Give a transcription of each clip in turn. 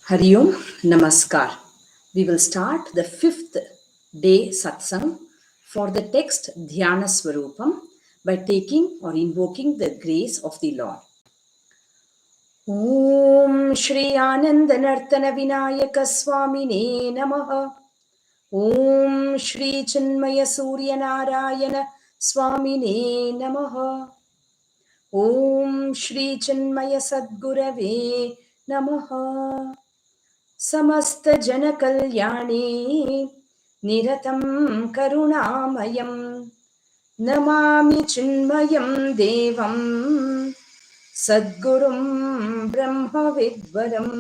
Hari Om, Namaskar. We will start the 5th day satsang for the text Dhyana Swarupam by taking or invoking the grace of the Lord. Om Shri Anandanartana Vinayaka Swamini Namaha. Om Shri Chinmaya Suryanarayana Swamini Namaha. Om Shri Chinmaya Sadgurave Namaha. समस्त जन कल्याणे निरतं करुणामयं नमामि चिन्मयं देवं सद्गुरुं ब्रह्मविद्वरम्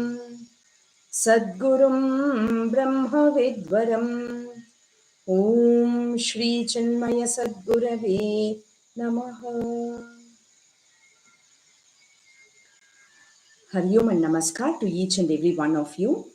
ॐ श्री चिन्मय सद्गुरवे नमः. Hari Om and Namaskar to each and every one of you.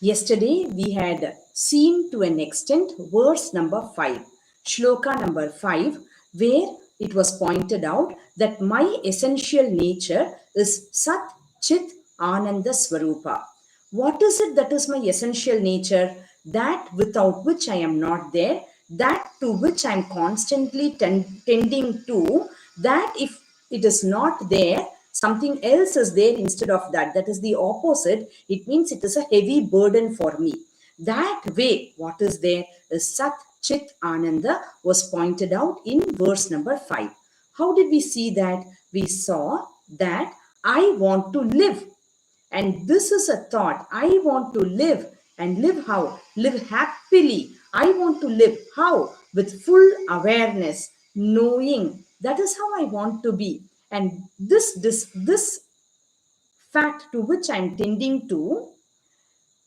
Yesterday we had seen to an extent verse number 5, shloka number 5, where it was pointed out that my essential nature is Sat Chit Ananda Swarupa. What is it that is my essential nature? That without which I am not there, that to which I am constantly tending to, that if it is not there, something else is there instead of that. That is the opposite. It means it is a heavy burden for me. That way, what is there is Sat Chit Ananda was pointed out in verse number 5. How did we see that? We saw that I want to live. And this is a thought. I want to live. And live how? Live happily. I want to live how? With full awareness, knowing. That is how I want to be. And this fact to which I am tending to,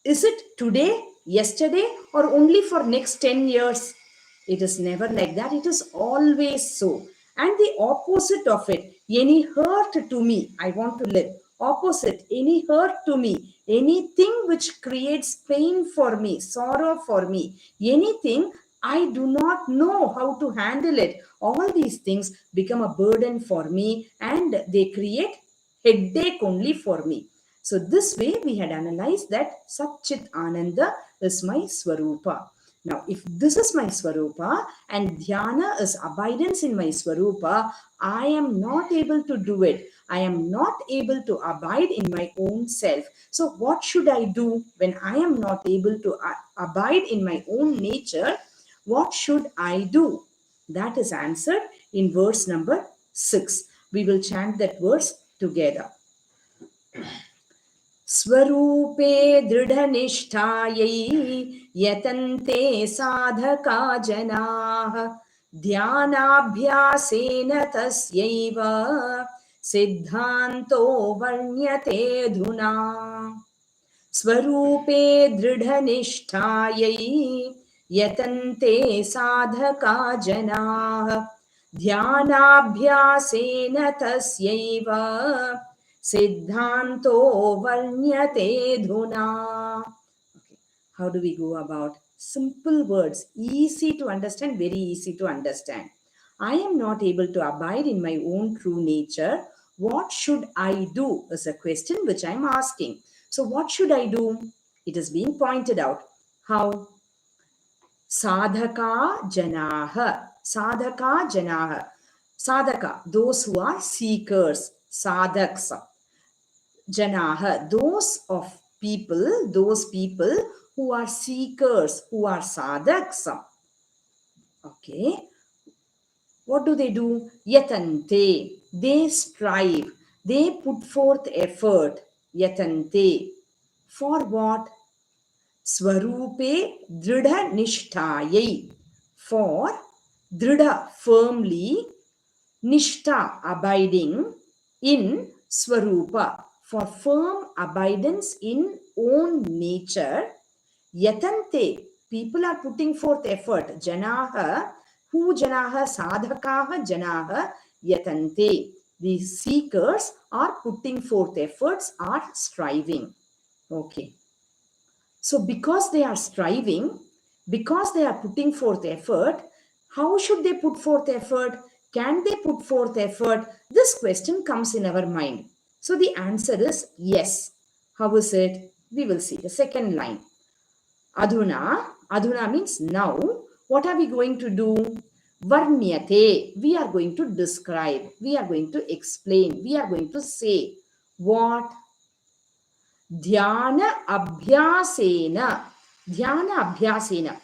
is it today, yesterday, or only for next 10 years? It is never like that. It is always so. And the opposite of it, any hurt to me, I want to live. Opposite, any hurt to me, anything which creates pain for me, sorrow for me, anything I do not know how to handle it. All these things become a burden for me and they create headache only for me. So this way we had analyzed that Sat Chit Ananda is my Swarupa. Now, if this is my Swarupa and Dhyana is abidance in my Swarupa, I am not able to do it. I am not able to abide in my own self. So what should I do when I am not able to abide in my own nature? What should I do? That is answered in verse number 6. We will chant that verse together. Swaroope dridha nishthaayaiyatante saadhakaa janaah dhyaanabhyaasena tasyaiva siddhaanto varnyate dhunaa. Swaroope dridha nishthaayaiyatante saadhakaa janaah dhyaanabhyasena tasyaiva siddhaanto varnyate dhunaa. Okay. How do we go about? Simple words, easy to understand, very easy to understand. I am not able to abide in my own true nature. What should I do is a question which I am asking. So what should I do? It is being pointed out. How? Saadhakaa janaah. Saadhakaa janaah. Sadhaka, those who are seekers. Sadhaks. Janaah, those people who are seekers, who are sadhaks. Okay. What do? Yatante. They strive. They put forth effort. Yatante. For what? Swaroope dridha nishthaayaiyatante. For dridha, firmly, nishtha, abiding, in Swarupa, for firm abidance in own nature. Yatante, people are putting forth effort. Janaah, who janaah? Sadhakaah janaah yatante. The seekers are putting forth efforts, are striving. Okay. So because they are striving, because they are putting forth effort, how should they put forth effort? Can they put forth effort? This question comes in our mind. So the answer is yes. How is it? We will see the second line. Adhuna. Adhuna means now. What are we going to do? Varnyate. We are going to describe. We are going to explain. We are going to say. What? Dhyana abhyaasena. Dhyana abhyaasena.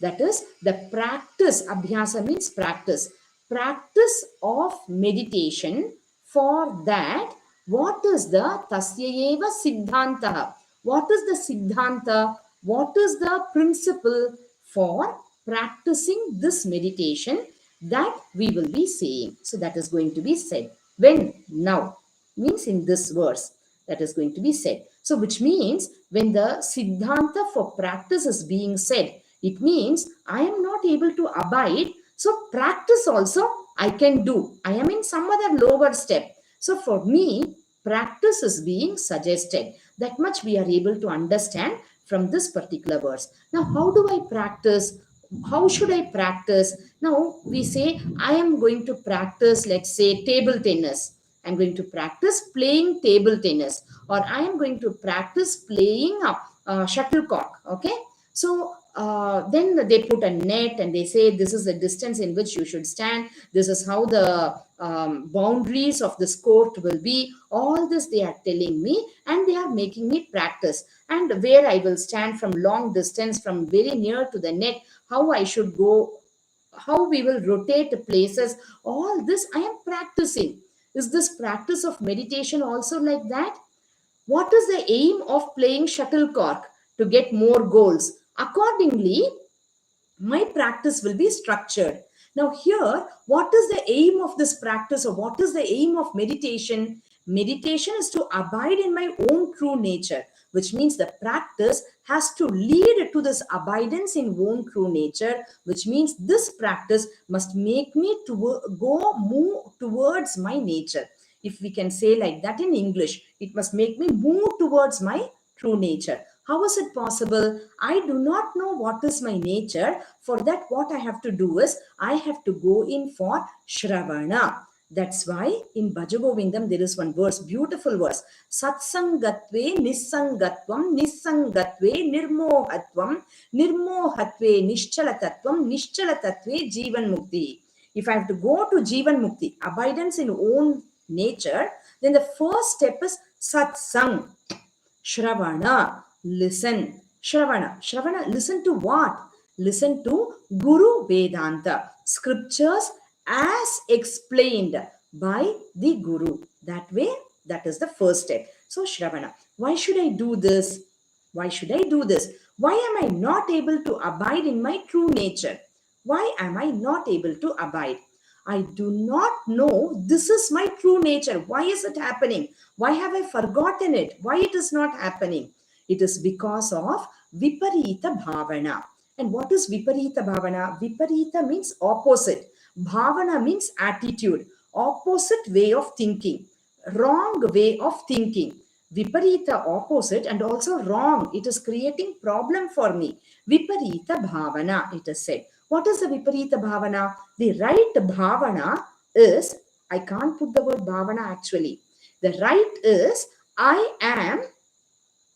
That is the practice. Abhyasa means practice. Practice of meditation. For that, what is the tasyaiva siddhaanto? What is the siddhanta? What is the principle for practicing this meditation that we will be saying? So that is going to be said. When? Now. Means in this verse. That is going to be said. So which means when the siddhanta for practice is being said, it means I am not able to abide. So practice also I can do. I am in some other lower step. So for me, practice is being suggested. That much we are able to understand from this particular verse. Now, how do I practice? How should I practice? Now, we say, I am going to practice, let's say, table tennis. I'm going to practice playing table tennis, or I am going to practice playing shuttlecock. Okay. So, then they put a net and they say this is the distance in which you should stand. This is how the boundaries of this court will be. All this they are telling me, and they are making me practice. And where I will stand from long distance, from very near to the net, how I should go, how we will rotate places. All this I am practicing. Is this practice of meditation also like that? What is the aim of playing shuttlecock? To get more goals. Accordingly, my practice will be structured. Now here, what is the aim of this practice, or what is the aim of meditation? Meditation is to abide in my own true nature, which means the practice has to lead to this abidance in own true nature, which means this practice must make me to move towards my nature. If we can say like that in English, it must make me move towards my true nature. How is it possible? I do not know what is my nature. For that, what I have to do is, I have to go in for Shravana. That's why in Bhajagovindam there is one verse, beautiful verse. Satsangatve nissangatvam, nissangatve nirmohatvam, nirmohatve nischalatatvam, nischalatatve jivan mukti. If I have to go to jivan mukti, abidance in own nature, then the first step is satsang, Shravana, listen. Shravana, listen to what? Listen to Guru Vedanta, scriptures as explained by the Guru. That way, that is the first step. So, Shravana, why should I do this? Why should I do this? Why am I not able to abide in my true nature? Why am I not able to abide? I do not know this is my true nature. Why is it happening? Why have I forgotten it? Why it is not happening? It is because of viparita bhavana. And what is viparita bhavana? Viparita means opposite. Bhavana means attitude. Opposite way of thinking. Wrong way of thinking. Viparita opposite and also wrong. It is creating problem for me. Viparita bhavana, it is said. What is the viparita bhavana? The right bhavana is, I can't put the word bhavana actually. The right is, I am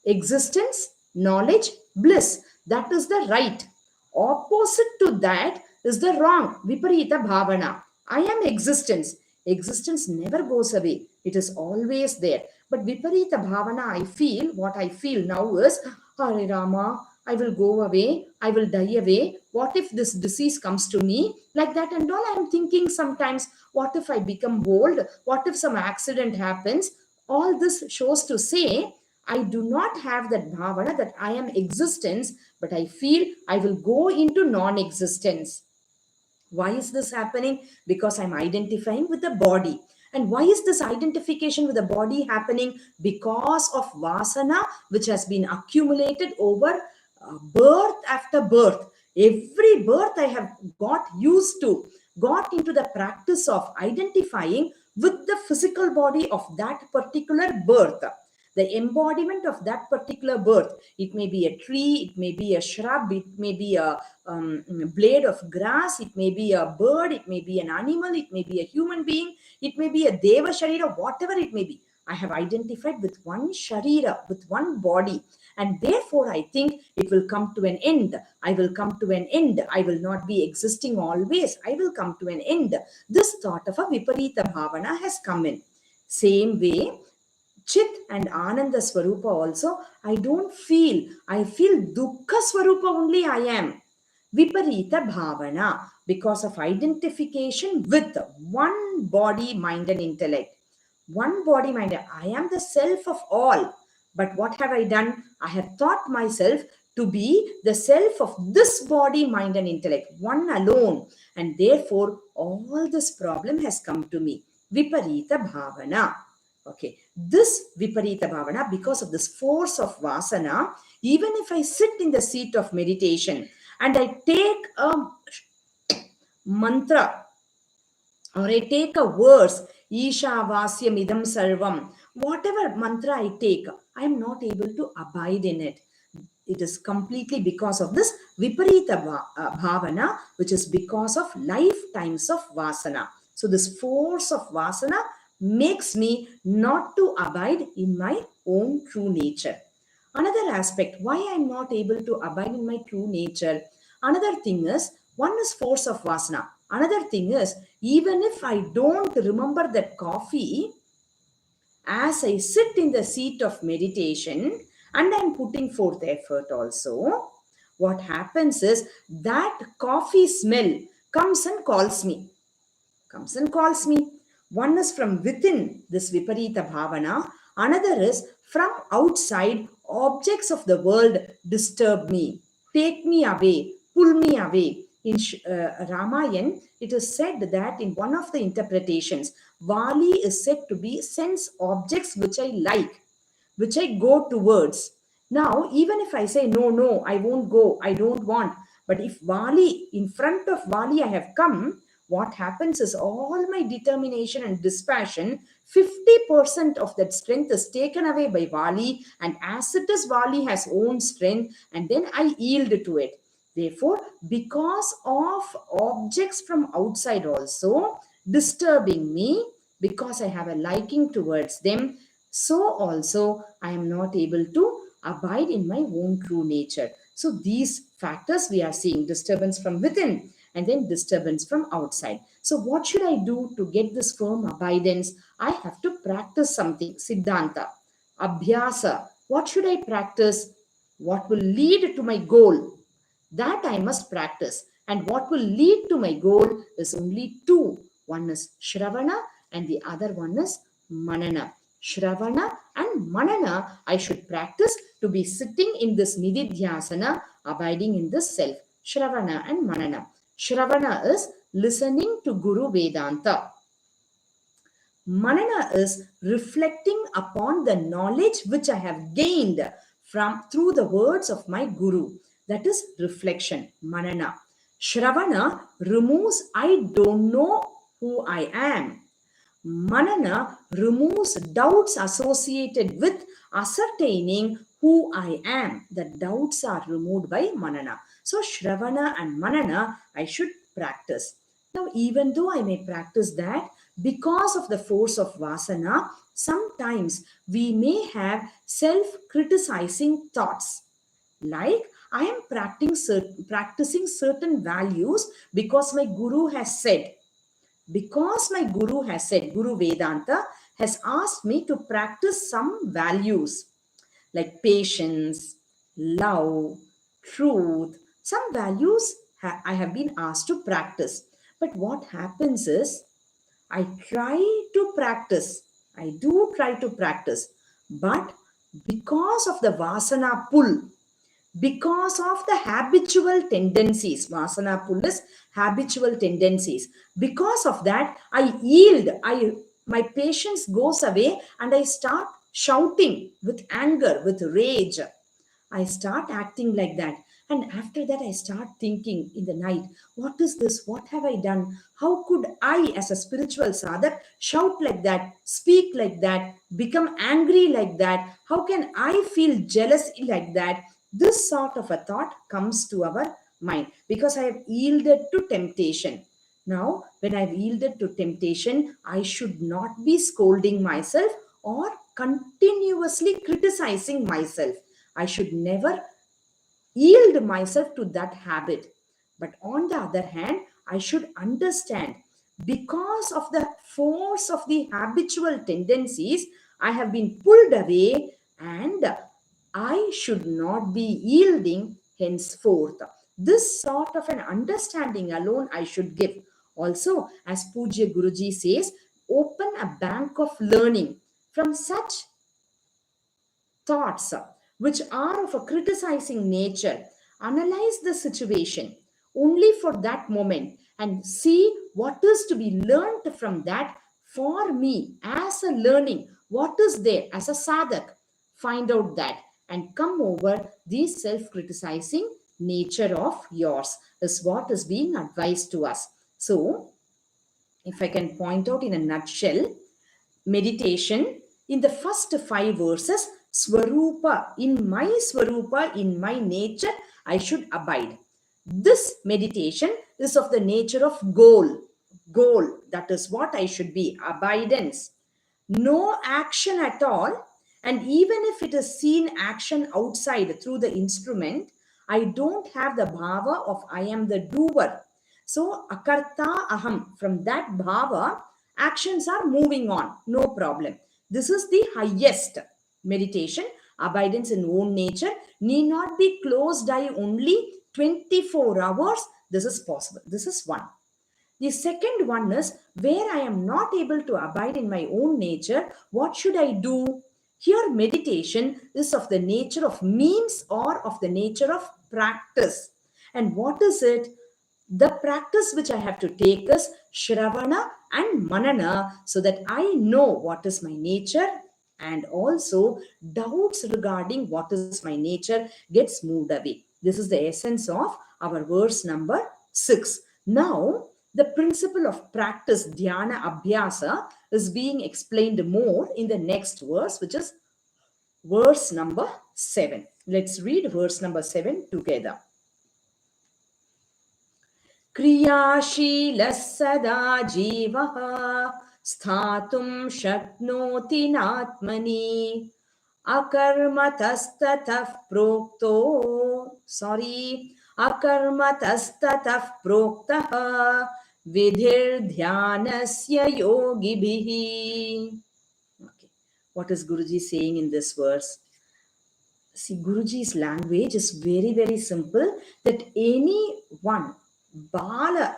existence, knowledge, bliss. That is the right. Opposite to that is the wrong. Viparita bhavana. I am existence. Existence never goes away. It is always there. But viparita bhavana, I feel, what I feel now is, Hare Rama, I will go away, I will die away. What if this disease comes to me? Like that and all, I am thinking sometimes, what if I become old? What if some accident happens? All this shows to say, I do not have that bhavana that I am existence, but I feel I will go into non-existence. Why is this happening? Because I'm identifying with the body. And why is this identification with the body happening? Because of vasana, which has been accumulated over birth after birth. Every birth I have got used to, got into the practice of identifying with the physical body of that particular birth. The embodiment of that particular birth. It may be a tree, it may be a shrub, it may be a blade of grass, it may be a bird, it may be an animal, it may be a human being, it may be a deva sharira, whatever it may be. I have identified with one sharira, with one body, and therefore I think it will come to an end. I will come to an end. I will not be existing always. I will come to an end. This thought of a viparita bhavana has come in. Same way, Chit and Ananda Swarupa also, I don't feel. I feel Dukkha Swarupa only I am. Viparita Bhavana, because of identification with one body, mind and intellect. One body, mind. I am the self of all. But what have I done? I have taught myself to be the self of this body, mind and intellect, one alone. And therefore, all this problem has come to me. Viparita Bhavana. Okay, this Viparita Bhavana, because of this force of Vasana, even if I sit in the seat of meditation and I take a mantra or I take a verse, Isha Vasyam Idam Sarvam, whatever mantra I take, I am not able to abide in it. It is completely because of this Viparita Bhavana, which is because of lifetimes of Vasana. So this force of Vasana makes me not to abide in my own true nature. Another aspect, why I am not able to abide in my true nature, another thing is, one is force of Vasana. Another thing is, even if I don't remember that coffee, as I sit in the seat of meditation and I'm putting forth effort also, what happens is that coffee smell comes and calls me. Comes and calls me. One is from within this Viparita Bhavana. Another is from outside, objects of the world disturb me, take me away, pull me away. In Ramayana, it is said that in one of the interpretations, Vali is said to be sense objects which I like, which I go towards. Now, even if I say, no, I won't go, I don't want. But if Vali, in front of Vali I have come, what happens is all my determination and dispassion, 50% of that strength is taken away by Vali, and as it is, Vali has own strength, and then I yield to it. Therefore, because of objects from outside also disturbing me, because I have a liking towards them, so also I am not able to abide in my own true nature. So these factors we are seeing, disturbance from within and then disturbance from outside. So what should I do to get this firm abidance? I have to practice something, siddhaanta, abhyasa. What should I practice? What will lead to my goal? That I must practice. And what will lead to my goal is only two. One is Shravana and the other one is Manana. Shravana and Manana I should practice to be sitting in this nididhyasana, abiding in this self. Shravana and Manana. Shravana is listening to Guru Vedanta. Manana is reflecting upon the knowledge which I have gained through the words of my Guru. That is reflection, Manana. Shravana removes I don't know who I am. Manana removes doubts associated with ascertaining who I am. The doubts are removed by Manana. So Shravana and Manana I should practice. Now, even though I may practice that, because of the force of Vasana, sometimes we may have self-criticizing thoughts. Like, I am practicing certain values because my Guru has said. Because my Guru has said, Guru Vedanta has asked me to practice some values like patience, love, truth. Some values I have been asked to practice. But what happens is, I try to practice. I do try to practice. But because of the Vasana pull, because of the habitual tendencies, Vasana pull is habitual tendencies. Because of that, I yield. My patience goes away and I start shouting with anger, with rage. I start acting like that. And after that, I start thinking in the night, what is this? What have I done? How could I, as a spiritual sadhak, shout like that, speak like that, become angry like that? How can I feel jealous like that? This sort of a thought comes to our mind because I have yielded to temptation. Now, when I've yielded to temptation, I should not be scolding myself or continuously criticizing myself. I should never yield myself to that habit. But on the other hand, I should understand, because of the force of the habitual tendencies, I have been pulled away and I should not be yielding henceforth. This sort of an understanding alone I should give. Also, as Pujya Guruji says, open a bank of learning from such thoughts which are of a criticizing nature. Analyze the situation only for that moment and see what is to be learned from that for me as a learning. What is there as a sadhak? Find out that and come over the self-criticizing nature of yours is what is being advised to us. So, if I can point out in a nutshell, meditation in the first 5 verses, swaroopa, in my nature, I should abide. This meditation is of the nature of goal. That is what I should be, abidance. No action at all, and even if it is seen action outside through the instrument, I don't have the bhava of I am the doer. So, akarta aham, from that bhava, actions are moving on, no problem. This is the highest meditation. Abidance in own nature need not be closed eye only 24 hours. This is possible. This is one. The second one is where I am not able to abide in my own nature, what should I do? Here, meditation is of the nature of means or of the nature of practice. And what is it? The practice which I have to take is Shravana and Manana, so that I know what is my nature, and also doubts regarding what is my nature gets moved away. This is the essence of our verse number 6. Now, the principle of practice, dhyana abhyasa, is being explained more in the next verse, which is verse number 7. Let's read verse number 7 together. Kriyaa sheelah sadaa jeevah sthaatum shaknoti aatmani akarmatas tatah proktaa vidhir dhyaanasya yogibhih. Okay, what is Guruji saying in this verse? See, Guruji's language is very, very simple, that anyone, Bala,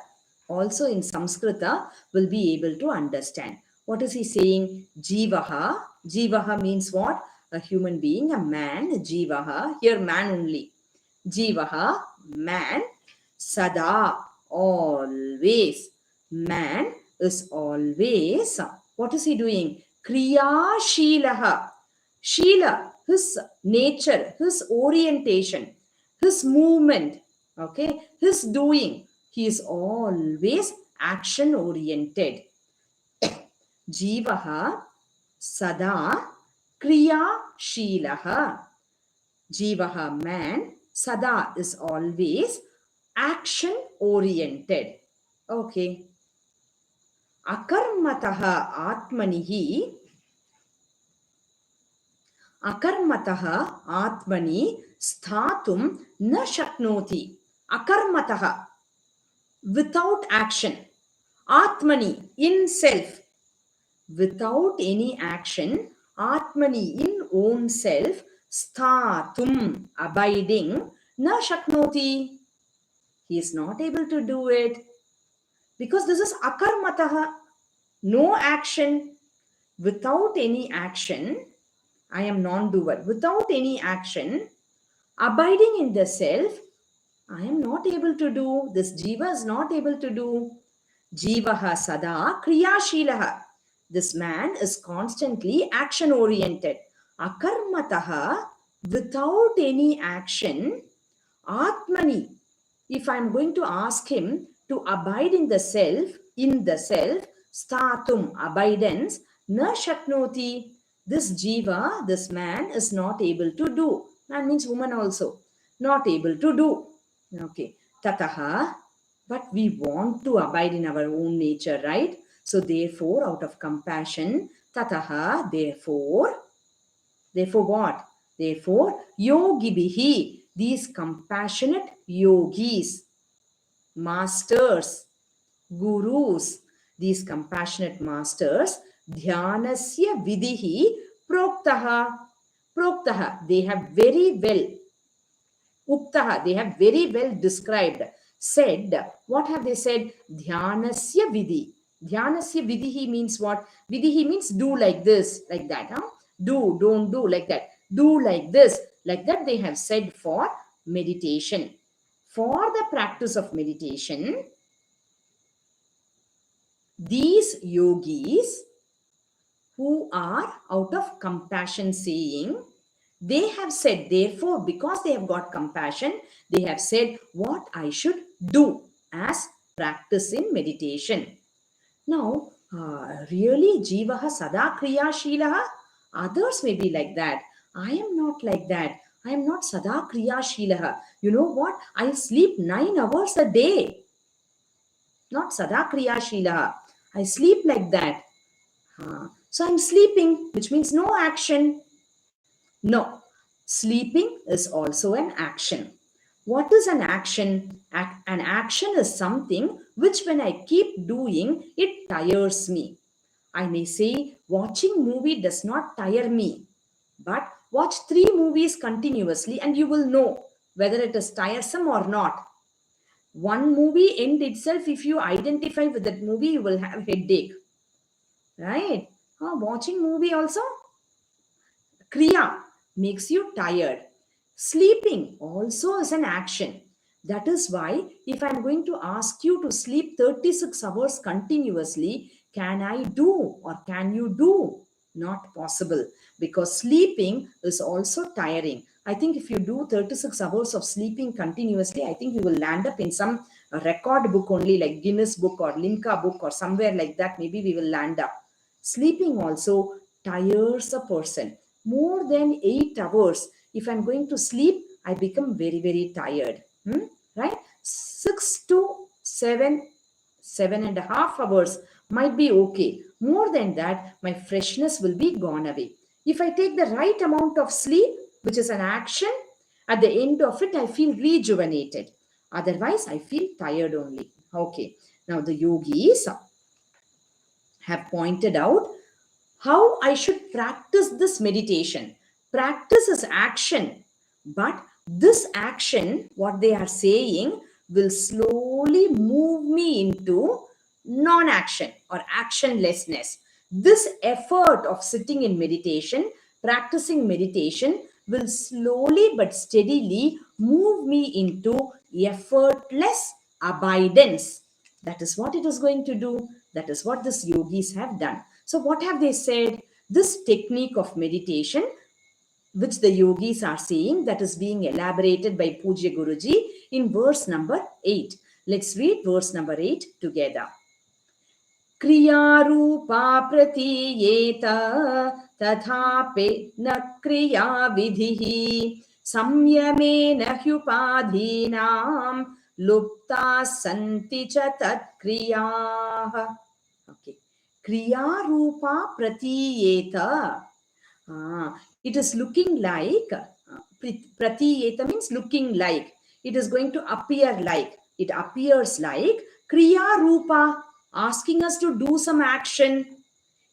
also in Sanskrita, will be able to understand. What is he saying? Jeevah. Jeevah means what? A human being, a man. Jeevah. Here, man only. Jeevah, man. Sadaa, always. Man is always. What is he doing? Kriyaa sheelah. Sheelah, his nature, his orientation, his movement, okay, his doing. He is always action oriented. Jeevah sadaa kriyaa sheelah. Jeevah, man, sadaa is always action oriented. Okay. Akarmatah aatmani. Akarmatah aatmani sthaatum na shaknoti. Akarmatah, without action. Aatmani, in self. Without any action. Aatmani, in own self. Sthaatum, abiding. Na shaknoti. He is not able to do it. Because this is akarmatah, no action. Without any action, I am non-doer. Without any action, abiding in the self, I am not able to do. This jiva is not able to do. Jeevah sadaa kriyaa sheelah. This man is constantly action-oriented. Akarmatah, without any action. Aatmani, if I am going to ask him to abide in the self, sthaatum, abidance, na shaknoti. This jiva, this man is not able to do. Man means woman also. Not able to do. Okay. Tatah, but we want to abide in our own nature, right? So therefore, out of compassion, tatah, therefore what? Therefore, yogibhih, these compassionate yogis, masters, gurus, these compassionate masters, dhyaanasya vidhir proktaa, they have very well, uktaha, they have very well described, said, what have they said? Dhyanasya vidhi. Dhyanasya vidhi means what? Vidhi means do like this, like that. Huh? Do, don't do, like that. Do like this, like that they have said for meditation. For the practice of meditation, these yogis who are out of compassion saying, they have said, therefore, because they have got compassion, they have said what I should do as practice in meditation. Now, really, jeevah sadaa kriyaa sheelah? Others may be like that. I am not like that. I am not sadaa kriyaa sheelah. You know what? I sleep 9 hours a day. Not sadaa kriyaa sheelah. I sleep like that. So I'm sleeping, which means no action. No, sleeping is also an action. What is an action? An action is something which when I keep doing, it tires me. I may say watching movie does not tire me, but watch 3 movies continuously and you will know whether it is tiresome or not. One movie end itself, if you identify with that movie, you will have headache. Right? Watching movie also, kriyaa, makes you tired. Sleeping also is an action. That is why if I'm going to ask you to sleep 36 hours continuously, can I do or can you do? Not possible, because sleeping is also tiring. I think if you do 36 hours of sleeping continuously, I think you will land up in some record book only, like Guinness book or Limca book or somewhere like that. Maybe we will land up. Sleeping also tires a person. More than 8 hours, if I'm going to sleep, I become very, very tired. Right? 6 to 7.5 hours might be okay. More than that, my freshness will be gone away. If I take the right amount of sleep, which is an action, at the end of it, I feel rejuvenated. Otherwise, I feel tired only. Okay. Now, the yogis have pointed out how I should practice this meditation. Practice is action, but this action, what they are saying, will slowly move me into non-action or actionlessness. This effort of sitting in meditation, practicing meditation, will slowly but steadily move me into effortless abidance. That is what it is going to do. That is what these yogis have done. So what have they said? This technique of meditation, which the yogis are saying, that is being elaborated by Pujya Guruji in verse number 8. Let's read verse number 8 together. Kriyaa pratīyeta tathape na kriyaa vidhih samyamena hyupadhinam lupta santi cha tat kriyaa. Okay. Kriyaa pratīyeta. It is looking like, pratīyeta means looking like. It is going to appear like. It appears like kriyaa, asking us to do some action.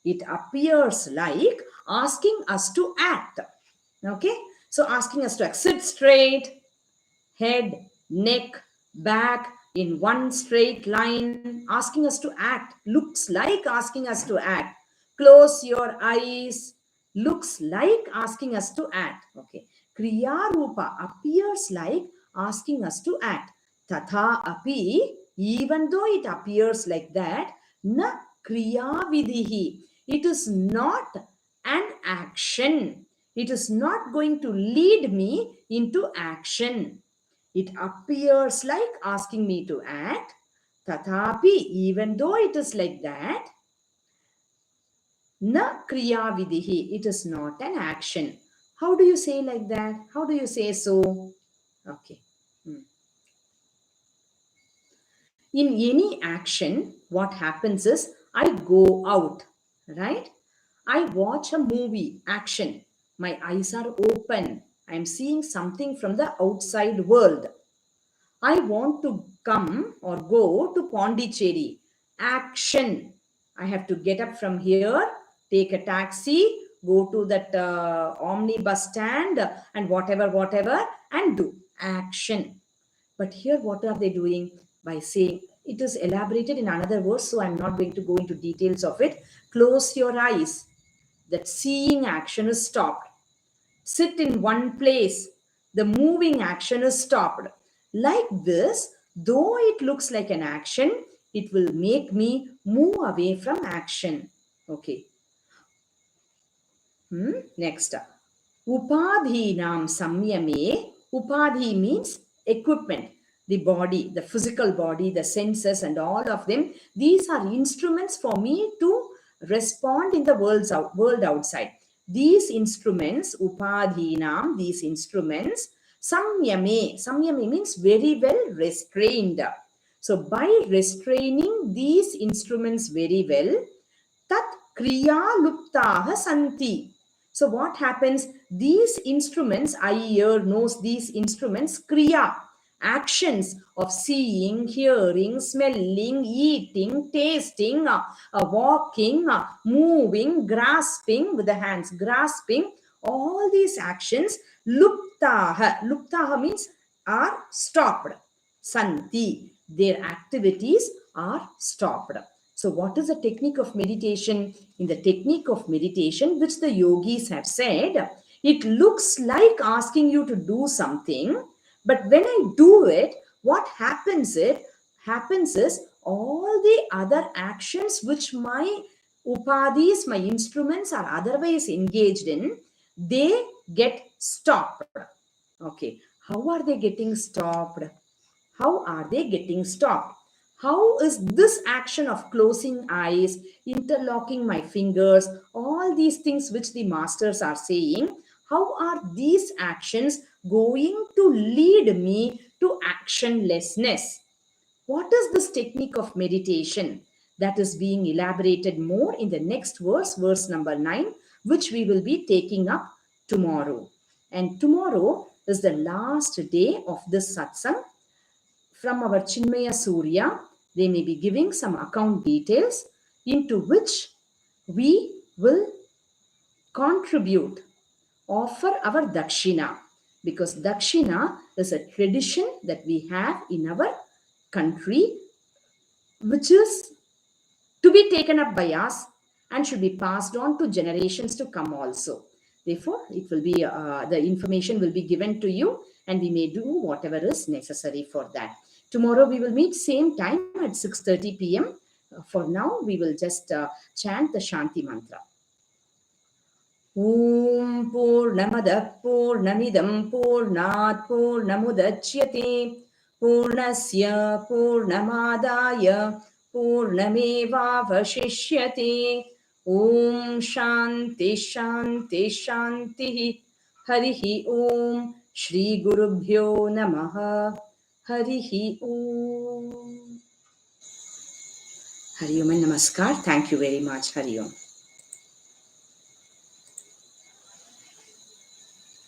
It appears like asking us to act. Okay? So asking us to act. Sit straight, head, neck, back in one straight line, asking us to act. Looks like asking us to act. Close your eyes. Looks like asking us to act. Okay. Kriyaa appears like asking us to act. Tatha api, even though it appears like that, na kriyaa vidhih. It is not an action. It is not going to lead me into action. It appears like asking me to act. Tathapi, even though it is like that, na kriyaa vidhih. It is not an action. How do you say like that? How do you say so? Okay. In any action, what happens is I go out, right? I watch a movie, action. My eyes are open. I am seeing something from the outside world. I want to come or go to Pondicherry. Action. I have to get up from here, take a taxi, go to that omnibus stand and whatever, and do. Action. But here, what are they doing? By saying, it is elaborated in another verse, so I'm not going to go into details of it. Close your eyes. That seeing action is stopped. Sit in one place. The moving action is stopped. Like this, though it looks like an action, it will make me move away from action. Okay. Next. Upadhinam samyame. Upadhi means equipment. The body, the physical body, the senses and all of them. These are instruments for me to respond in the world outside. These instruments, upadhinam, these instruments, samyame. Samyame means very well restrained. So by restraining these instruments very well, tat kriyaa luptaha santi. So what happens? These instruments, eye, ear, nose, these instruments, kriya, actions of seeing, hearing, smelling, eating, tasting, walking, moving, grasping with the hands, grasping, all these actions, luptaha. Luptaha means are stopped. Santi, their activities are stopped. So what is the technique of meditation? In the technique of meditation, which the yogis have said, it looks like asking you to do something, but when I do it, what happens is all the other actions which my upadhis, my instruments are otherwise engaged in, they get stopped. Okay, how are they getting stopped? How are they getting stopped? How is this action of closing eyes, interlocking my fingers, all these things which the masters are saying, how are these actions going to lead me to actionlessness? What is this technique of meditation? That is being elaborated more in the next verse, verse number 9, which we will be taking up tomorrow. And tomorrow is the last day of this satsang. From our Chinmaya Surya, they may be giving some account details into which we will contribute, offer our dakshina, because dakshina is a tradition that we have in our country, which is to be taken up by us and should be passed on to generations to come also. Therefore, it will be the information will be given to you, and we may do whatever is necessary for that. Tomorrow we will meet same time at 6:30 p.m. For now, we will just chant the Shanti mantra. Om Purnamadah Purnamidam Purnat Purnamudachyate Purnasya Purnamadaya Purnamevavashishyate. Om Shanti Shanti Shanti. Harihi Om. Shri Gurubhyo Namaha. Harihi Om. Hari Om and Namaskar. Thank you very much. Hari Om.